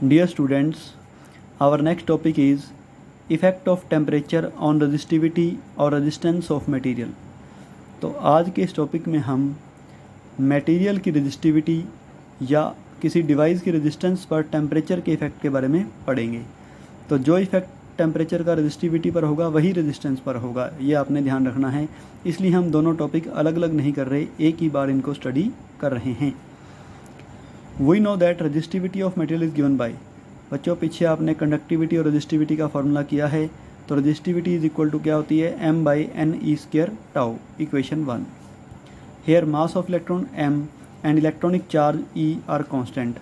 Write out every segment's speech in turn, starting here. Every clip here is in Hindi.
Dear students, our next topic is effect of temperature on resistivity और resistance of material। तो आज के इस टॉपिक में हम मटेरियल की रेजिस्टिविटी या किसी डिवाइस की रेजिस्टेंस पर टेम्परेचर के इफ़ेक्ट के बारे में पढ़ेंगे। तो जो इफ़ेक्ट टेम्परेचर का रेजिस्टिविटी पर होगा वही रेजिस्टेंस पर होगा, ये आपने ध्यान रखना है। इसलिए हम दोनों टॉपिक अलग अलग नहीं कर रहे, एक ही बार इनको स्टडी कर रहे हैं। We know that resistivity of material is given by. बच्चों पीछे आपने कंडक्टिविटी और रेजिस्टिविटी का फॉर्मूला किया है, तो रेजिस्टिविटी इज इक्वल टू क्या होती है, m/n(e²) tau, equation 1। Here mass of electron m and electronic charge E are constant.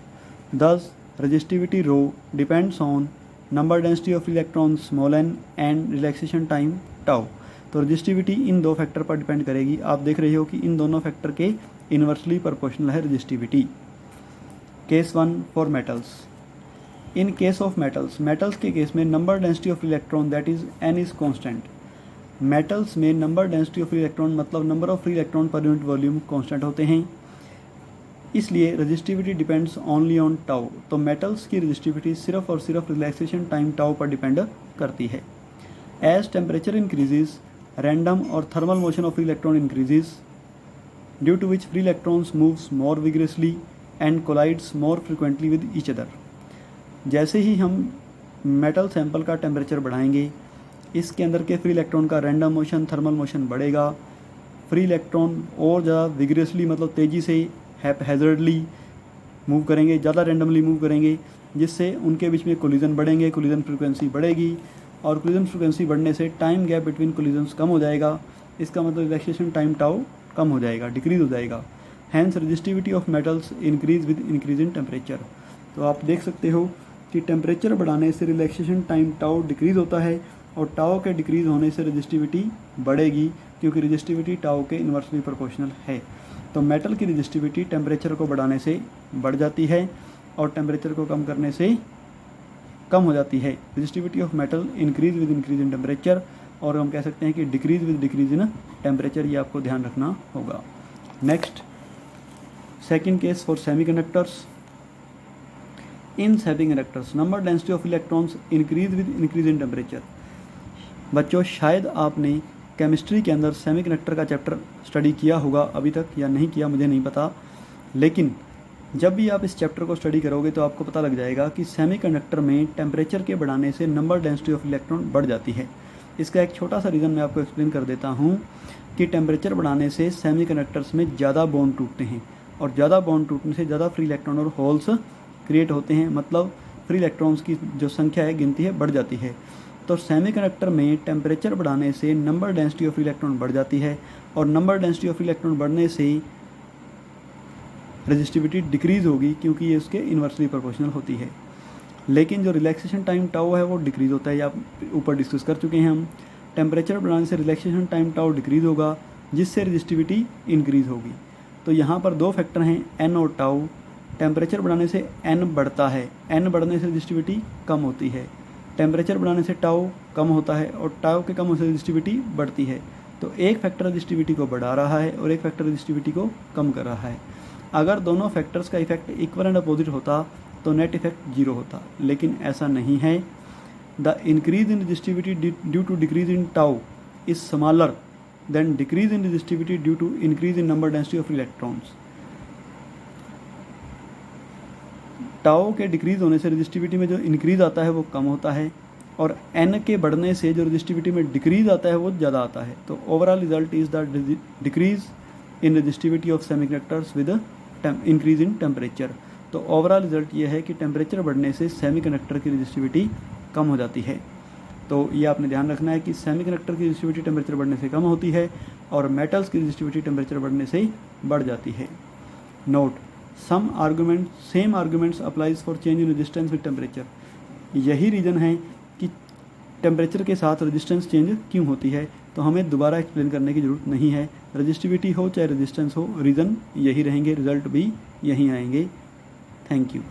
Thus, resistivity rho depends on number density of electrons small n and relaxation time tau. तो रेजिस्टिविटी इन दो फैक्टर पर डिपेंड करेगी। आप देख रहे हो कि इन दोनों फैक्टर के इन्वर्सली प्रोपोर्शनल है resistivity. Case 1 for metals. In case of metals के केस में number density of electron that is n is constant. Metals में नंबर डेंसिटी ऑफ इलेक्ट्रॉन मतलब number of free electron per unit volume constant होते हैं, इसलिए resistivity depends only on tau. तो मेटल्स की रेजिस्टिविटी सिर्फ और सिर्फ रिलैक्सेशन टाइम टाउ पर डिपेंड करती है। एज टेम्परेचर इंक्रीजेज रैंडम और thermal motion of electron increases due to which free electrons moves more vigorously and collides more frequently with each other. जैसे ही हम मेटल सैंपल का टेम्परेचर बढ़ाएंगे, इसके अंदर के फ्री इलेक्ट्रॉन का रैंडम मोशन थर्मल मोशन बढ़ेगा। फ्री इलेक्ट्रॉन और ज़्यादा विग्रेसली मतलब तेज़ी से हैज़र्डली मूव करेंगे, ज़्यादा रैंडमली मूव करेंगे, जिससे उनके बीच में कोलिजन बढ़ेंगे, कोलिजन फ्रीक्वेंसी बढ़ेगी और कोलिजन फ्रीक्वेंसी बढ़ने से टाइम गैप बिटवीन कोलिजन्स कम हो जाएगा। इसका मतलब रिलैक्सेशन टाइम टाउ कम हो जाएगा, डिक्रीज हो जाएगा। Hence resistivity of metals increase with increase in temperature. तो आप देख सकते हो कि टेम्परेचर बढ़ाने से रिलैक्सेशन टाइम टाउ डिक्रीज होता है और टाउ के डिक्रीज होने से रेजिस्टिविटी बढ़ेगी, क्योंकि रेजिस्टिविटी टाउ के इन्वर्सली प्रोपोर्शनल है। तो मेटल की रेजिस्टिविटी टेम्परेचर को बढ़ाने से बढ़ जाती है और टेम्परेचर को कम करने से कम हो जाती है। Resistivity of metal increase with increase in temperature, और हम कह सकते हैं कि decrease with decrease in temperature, ये आपको ध्यान रखना होगा। Next second case for semiconductors. In semiconductors number density of electrons increase with increase in temperature. बच्चों शायद आपने केमिस्ट्री के अंदर सेमीकंडक्टर का चैप्टर स्टडी किया होगा अभी तक, या नहीं किया मुझे नहीं पता, लेकिन जब भी आप इस चैप्टर को स्टडी करोगे तो आपको पता लग जाएगा कि सेमीकंडक्टर में टेम्परेचर के बढ़ाने से नंबर डेंसिटी ऑफ इलेक्ट्रॉन बढ़ जाती है। इसका एक छोटा सा रीज़न मैं आपको एक्सप्लेन कर देता हूँ कि टेम्परेचर बढ़ाने से सेमीकंडक्टर्स में ज़्यादा बॉन्ड टूटते हैं और ज़्यादा बॉन्ड टूटने से ज़्यादा फ्री इलेक्ट्रॉन और होल्स क्रिएट होते हैं, मतलब फ्री इलेक्ट्रॉन्स की जो संख्या है, गिनती है, बढ़ जाती है। तो सेमीकंडक्टर में टेम्परेचर बढ़ाने से नंबर डेंसिटी ऑफ इलेक्ट्रॉन बढ़ जाती है और नंबर डेंसिटी ऑफ इलेक्ट्रॉन बढ़ने से रेजिस्टिविटी डिक्रीज होगी, क्योंकि ये उसके इन्वर्सली प्रोपोर्शनल होती है। लेकिन जो रिलैक्सेशन टाइम टाउ है वो डिक्रीज होता है, या ऊपर डिस्कस कर चुके हैं हम। टेम्परेचर बढ़ाने से रिलैक्सेशन टाइम टाउ डिक्रीज होगा, जिससे रेजिस्टिविटी इंक्रीज होगी। तो यहाँ पर दो फैक्टर हैं, एन और टाउ। टेम्परेचर बढ़ाने से एन बढ़ता है, एन बढ़ने से रेजिस्टिविटी कम होती है। टेम्परेचर बढ़ाने से टाउ कम होता है और टाउ के कम होने से रेजिस्टिविटी बढ़ती है। तो एक फैक्टर रेजिस्टिविटी को बढ़ा रहा है और एक फैक्टर रेजिस्टिविटी को कम कर रहा है। अगर दोनों फैक्टर्स का इफेक्ट इक्वल एंड अपोजिट होता तो नेट इफेक्ट जीरो होता, लेकिन ऐसा नहीं है। The increase in resistivity due to decrease in tau is smaller than decrease in resistivity due to increase in number density of electrons. Tau के डिक्रीज होने से रेजिस्टिविटी में जो इंक्रीज आता है वो कम होता है और एन के बढ़ने से जो रेजिस्टिविटी में डिक्रीज आता है वो ज़्यादा आता है। तो overall result is the decrease in resistivity of semiconductors with increase in temperature. तो ओवरऑल रिजल्ट ये है कि टेम्परेचर बढ़ने से सेमीकंडक्टर की रेजिस्टिविटी कम हो जाती है। तो ये आपने ध्यान रखना है कि सेमीकंडक्टर की रेजिस्टिविटी टेम्परेचर बढ़ने से कम होती है और मेटल्स की रेजिस्टिविटी टेम्परेचर बढ़ने से बढ़ जाती है। Note, same arguments applies for change in resistance with temperature. यही रीज़न है कि टेम्परेचर के साथ रेजिस्टेंस चेंज क्यों होती है, तो हमें दोबारा एक्सप्लेन करने की ज़रूरत नहीं है। रेजिस्टिविटी हो चाहे रेजिस्टेंस हो, रीज़न यही रहेंगे, रिजल्ट भी यही आएंगे। Thank you.